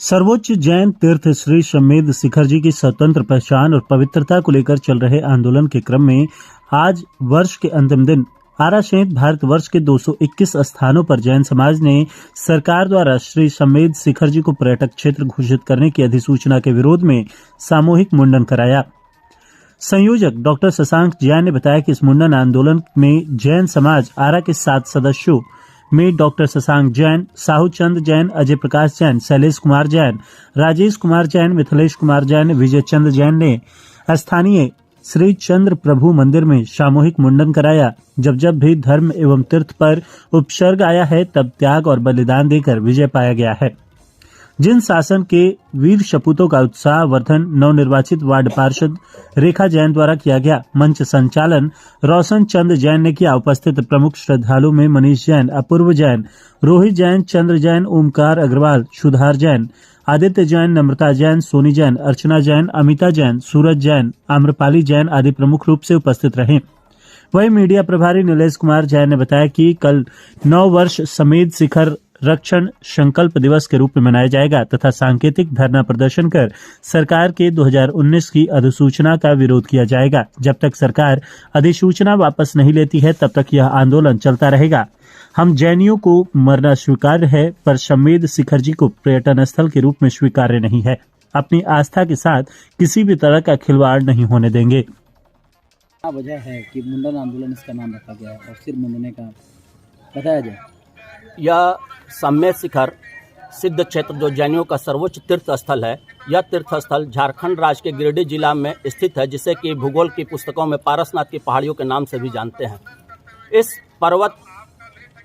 सर्वोच्च जैन तीर्थ श्री शमेध शिखर जी की स्वतंत्र पहचान और पवित्रता को लेकर चल रहे आंदोलन के क्रम में आज वर्ष के अंतिम दिन आरा सहित भारतवर्ष के 221 स्थानों पर जैन समाज ने सरकार द्वारा श्री शमेध शिखर जी को पर्यटक क्षेत्र घोषित करने की अधिसूचना के विरोध में सामूहिक मुंडन कराया। संयोजक डॉक्टर शशांक जैन ने बताया कि इस मुंडन आंदोलन में जैन समाज आरा के 7 सदस्यों में डॉक्टर शशांक जैन, साहू चंद जैन, अजय प्रकाश जैन, शैलेश कुमार जैन, राजेश कुमार जैन, मिथिलेश कुमार जैन, विजय चंद जैन ने स्थानीय श्री चंद्र प्रभु मंदिर में सामूहिक मुंडन कराया। जब भी धर्म एवं तीर्थ पर उपसर्ग आया है तब त्याग और बलिदान देकर विजय पाया गया है। जिन शासन के वीर सपूतों का उत्साह वर्धन नवनिर्वाचित वार्ड पार्षद रेखा जैन द्वारा किया गया। मंच संचालन रोशन चंद जैन ने किया। उपस्थित प्रमुख श्रद्धालु में मनीष जैन, अपूर्व जैन, रोहित जैन, चंद्र जैन, ओमकार अग्रवाल, सुधार जैन, आदित्य जैन, नम्रता जैन, सोनी जैन, अर्चना जैन, अमिता जैन, सूरज जैन, आम्रपाली जैन आदि प्रमुख रूप से उपस्थित रहे। वहीं मीडिया प्रभारी नीलेश कुमार जैन ने बताया कि कल 9 वर्ष शमेध शिखर रक्षण संकल्प दिवस के रूप में मनाया जाएगा तथा सांकेतिक धरना प्रदर्शन कर सरकार के 2019 की अधिसूचना का विरोध किया जाएगा। जब तक सरकार अधिसूचना वापस नहीं लेती है तब तक यह आंदोलन चलता रहेगा। हम जैनियों को मरना स्वीकार्य है पर शमेध शिखर जी को पर्यटन स्थल के रूप में स्वीकार्य नहीं है। अपनी आस्था के साथ किसी भी तरह का खिलवाड़ नहीं होने देंगे। क्या वजह है कि मुंडन आंदोलन इसका नाम रखा गया है और सिर मुंडने का बताया जाए? यह शमेध शिखर सिद्ध क्षेत्र जो जैनियों का सर्वोच्च तीर्थ स्थल है, यह तीर्थ स्थल झारखंड राज्य के गिरिडीह जिला में स्थित है, जिसे कि भूगोल की पुस्तकों में पारसनाथ की पहाड़ियों के नाम से भी जानते हैं। इस पर्वत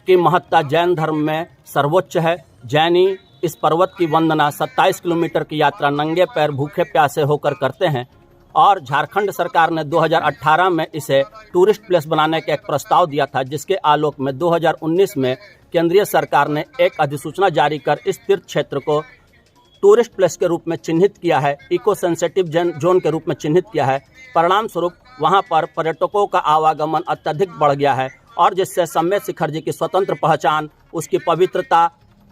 की महत्ता जैन धर्म में सर्वोच्च है। जैनी इस पर्वत की वंदना 27 किलोमीटर की यात्रा नंगे पैर भूखे प्यासे होकर करते हैं और झारखंड सरकार ने 2018 में इसे टूरिस्ट प्लेस बनाने का एक प्रस्ताव दिया था, जिसके आलोक में 2019 में केंद्रीय सरकार ने एक अधिसूचना जारी कर इस तीर्थ क्षेत्र को टूरिस्ट प्लेस के रूप में चिन्हित किया है, इको सेंसिटिव जोन के रूप में चिन्हित किया है। परिणाम स्वरूप वहां पर पर्यटकों का आवागमन अत्यधिक बढ़ गया है और जिससे शमेध शिखर जी की स्वतंत्र पहचान, उसकी पवित्रता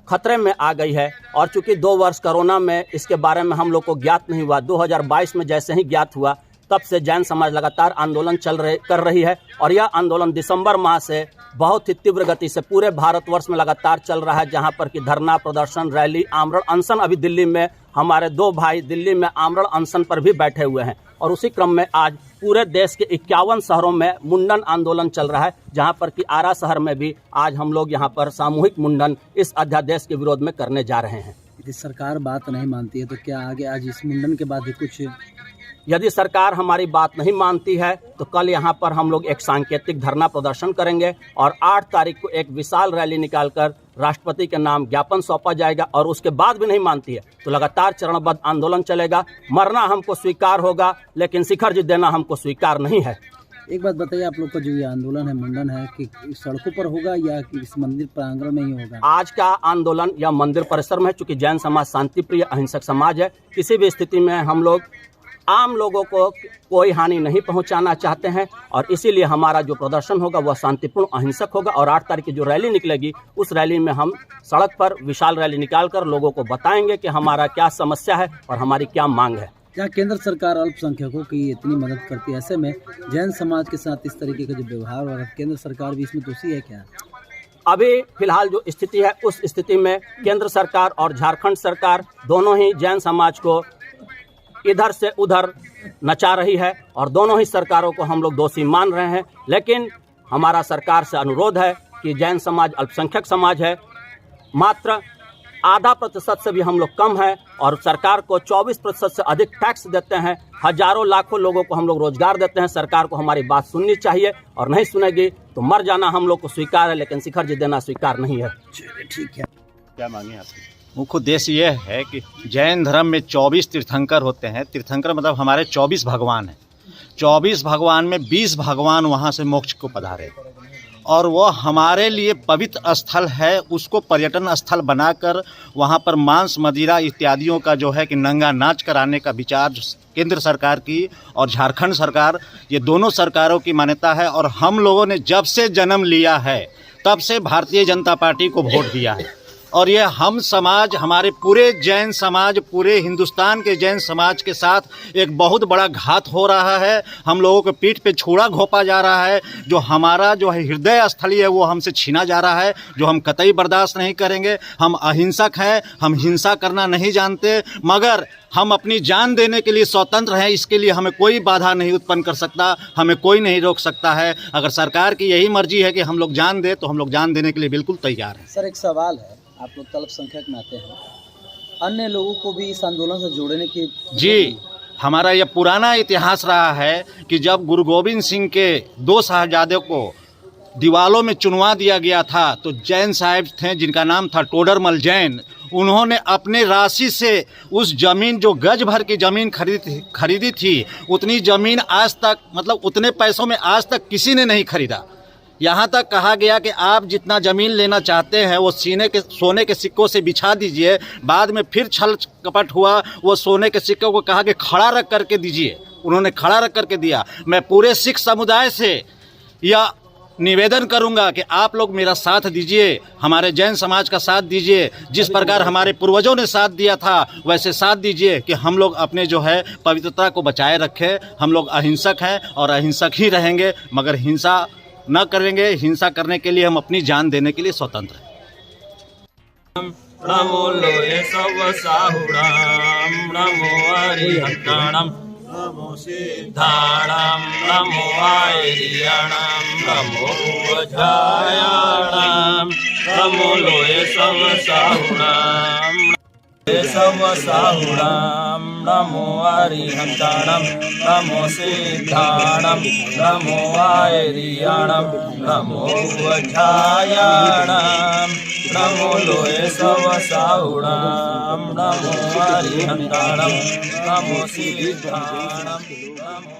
खतरे में आ गई है। और चूंकि 2 वर्ष कोरोना में इसके बारे में हम लोग को ज्ञात नहीं हुआ, 2022 में जैसे ही ज्ञात हुआ तब से जैन समाज लगातार आंदोलन कर रही है और यह आंदोलन दिसंबर माह से बहुत ही तीव्र गति से पूरे भारतवर्ष में लगातार चल रहा है, जहां पर कि धरना प्रदर्शन, रैली, आमरण अनशन, अभी दिल्ली में हमारे 2 भाई दिल्ली में आमरण अनशन पर भी बैठे हुए हैं। और उसी क्रम में आज पूरे देश के 51 शहरों में मुंडन आंदोलन चल रहा है, जहां पर कि आरा शहर में भी आज हम लोग यहां पर सामूहिक मुंडन इस अध्यादेश के विरोध में करने जा रहे हैं। यदि सरकार बात नहीं मानती है तो क्या आगे आज इस मुंडन के बाद ही कुछ? यदि सरकार हमारी बात नहीं मानती है तो कल यहाँ पर हम लोग एक सांकेतिक धरना प्रदर्शन करेंगे और 8 तारीख को एक विशाल रैली निकालकर राष्ट्रपति के नाम ज्ञापन सौंपा जाएगा। और उसके बाद भी नहीं मानती है तो लगातार चरणबद्ध आंदोलन चलेगा। मरना हमको स्वीकार होगा लेकिन शिखर जी देना हमको स्वीकार नहीं है। एक बात बताइए, आप लोग का जो ये आंदोलन है, मुंडन है, कि सड़कों पर होगा या कि इस मंदिर प्रांगण में ही होगा? आज का आंदोलन या मंदिर परिसर में है। चूंकि जैन समाज शांतिप्रिय अहिंसक समाज है, किसी भी स्थिति में हम लोग आम लोगों को कोई हानि नहीं पहुंचाना चाहते हैं और इसीलिए हमारा जो प्रदर्शन होगा वह शांतिपूर्ण अहिंसक होगा। और 8 तारीख की जो रैली निकलेगी उस रैली में हम सड़क पर विशाल रैली निकालकर लोगों को बताएंगे कि हमारा क्या समस्या है और हमारी क्या मांग है। क्या केंद्र सरकार अल्पसंख्यकों की इतनी मदद करती है, ऐसे में जैन समाज के साथ इस तरीके का जो व्यवहार हो रहा है, केंद्र सरकार भी इसमें दोषी है क्या? अभी फिलहाल जो स्थिति है उस स्थिति में केंद्र सरकार और झारखंड सरकार दोनों ही जैन समाज को इधर से उधर नचा रही है और दोनों ही सरकारों को हम लोग दोषी मान रहे हैं। लेकिन हमारा सरकार से अनुरोध है कि जैन समाज अल्पसंख्यक समाज है, मात्र आधा प्रतिशत से भी हम लोग कम है और सरकार को 24% से अधिक टैक्स देते हैं। हजारों लाखों लोगों को हम लोग रोजगार देते हैं। सरकार को हमारी बात सुननी चाहिए और नहीं सुनेगी तो मर जाना हम लोग को स्वीकार है, लेकिन शिखर जी देना स्वीकार नहीं है। ठीक है, क्या मांगे आपकी? मुख्य उद्देश्य यह है कि जैन धर्म में 24 तीर्थंकर होते हैं। तीर्थंकर मतलब हमारे 24 भगवान हैं। 24 भगवान में 20 भगवान वहाँ से मोक्ष को पधारे और वो हमारे लिए पवित्र स्थल है। उसको पर्यटन स्थल बनाकर वहाँ पर मांस, मदिरा इत्यादियों का जो है कि नंगा नाच कराने का विचार केंद्र सरकार की और झारखंड सरकार, ये दोनों सरकारों की मान्यता है। और हम लोगों ने जब से जन्म लिया है तब से भारतीय जनता पार्टी को वोट दिया है और ये हम समाज, हमारे पूरे जैन समाज, पूरे हिंदुस्तान के जैन समाज के साथ एक बहुत बड़ा घात हो रहा है। हम लोगों के पीठ पे छुरा घोंपा जा रहा है। जो हमारा जो है हृदय स्थली है वो हमसे छीना जा रहा है, जो हम कतई बर्दाश्त नहीं करेंगे। हम अहिंसक हैं, हम हिंसा करना नहीं जानते, मगर हम अपनी जान देने के लिए स्वतंत्र हैं। इसके लिए हमें कोई बाधा नहीं उत्पन्न कर सकता, हमें कोई नहीं रोक सकता है। अगर सरकार की यही मर्जी है कि हम लोग जान दें तो हम लोग जान देने के लिए बिल्कुल तैयार हैं। सर एक सवाल है, आप लोग अल्पसंख्यक में आते हैं, अन्य लोगों को भी इस आंदोलन से जोड़ने की जी, हमारा यह पुराना इतिहास रहा है कि जब गुरु गोविंद सिंह के 2 साहबजादों को दीवालों में चुनवा दिया गया था तो जैन साहब थे जिनका नाम था टोडरमल जैन, उन्होंने अपने राशि से उस ज़मीन, जो गज भर की ज़मीन खरीदी थी, उतनी ज़मीन आज तक, मतलब उतने पैसों में आज तक किसी ने नहीं खरीदा। यहाँ तक कहा गया कि आप जितना ज़मीन लेना चाहते हैं वो सोने के सिक्कों से बिछा दीजिए। बाद में फिर छल कपट हुआ, वो सोने के सिक्कों को कहा कि खड़ा रख करके दीजिए, उन्होंने खड़ा रख करके दिया। मैं पूरे सिख समुदाय से यह निवेदन करूंगा कि आप लोग मेरा साथ दीजिए, हमारे जैन समाज का साथ दीजिए। जिस प्रकार हमारे पूर्वजों ने साथ दिया था वैसे साथ दीजिए कि हम लोग अपने जो है पवित्रता को बचाए रखें। हम लोग अहिंसक हैं और अहिंसक ही रहेंगे, मगर हिंसा न करेंगे। हिंसा करने के लिए हम अपनी जान देने के लिए स्वतंत्र हैं। नमो लोये सव साहुराम, नमो अरिहंताणम, नमो सिद्धाणाम, नमो आयर्याणाम, नमो वज्रायाणाम, नमो लोये सव साहुराम, सव साहुराम, नमो अरिहंताणम, नमो सिद्धाणम, नमो आयर्याणाम, नमो वज्रायाणाम, नमो लोये सव साहुराम, नमो अरिहंताणम, नमो सिद्धाणम, नमो